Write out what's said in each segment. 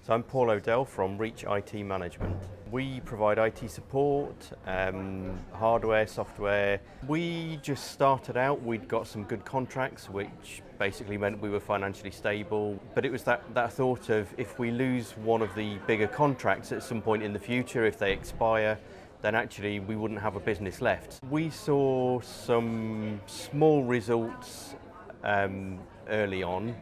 So I'm Paul O'Dell from Reach IT Management. We provide IT support, hardware, software. We just started out, we'd got some good contracts, which basically meant we were financially stable. But it was that thought of, if we lose one of the bigger contracts at some point in the future, if they expire, then actually we wouldn't have a business left. We saw some small results early on.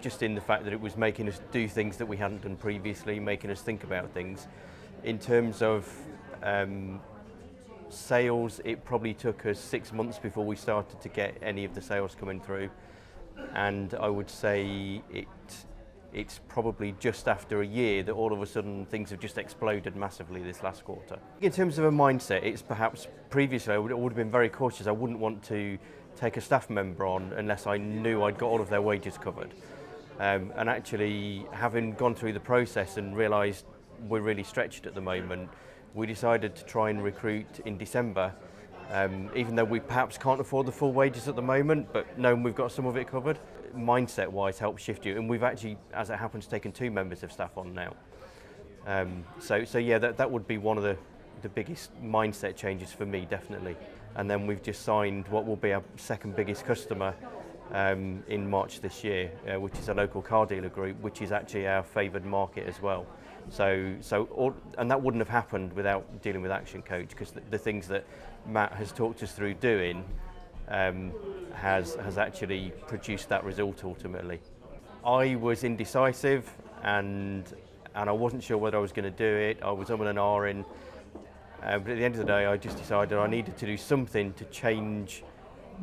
Just in the fact that it was making us do things that we hadn't done previously, making us think about things. In terms of sales, it probably took us 6 months before we started to get any of the sales coming through, and I would say it's probably just after a year that all of a sudden things have just exploded massively this last quarter. In terms of a mindset, it's perhaps previously I would have been very cautious. I wouldn't want to take a staff member on unless I knew I'd got all of their wages covered. And actually, having gone through the process and realised we're really stretched at the moment, we decided to try and recruit in December, even though we perhaps can't afford the full wages at the moment, but knowing we've got some of it covered. Mindset-wise helps shift you, and we've actually, as it happens, taken 2 members of staff on now. So yeah, that would be one of the biggest mindset changes for me, definitely. And then we've just signed what will be our second biggest customer in March this year, which is a local car dealer group, which is actually our favoured market as well. And that wouldn't have happened without dealing with ActionCOACH, because the things that Matt has talked us through doing has actually produced that result ultimately. I was indecisive and I wasn't sure whether I was going to do it. I was and ahhing. But at the end of the day, I just decided I needed to do something to change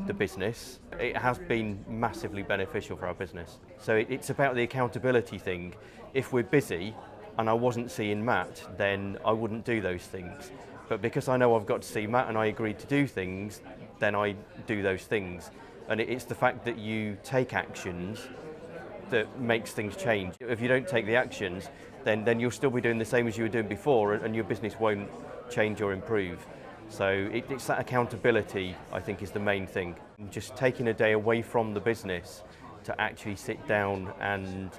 the business. It has been massively beneficial for our business. So it's about the accountability thing. If we're busy and I wasn't seeing Matt, then I wouldn't do those things. But because I know I've got to see Matt and I agreed to do things, then I do those things. And it's the fact that you take actions that makes things change. If you don't take the actions, then you'll still be doing the same as you were doing before, and your business won't change or improve. So it's that accountability, I think, is the main thing. Just taking a day away from the business to actually sit down and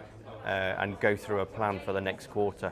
go through a plan for the next quarter.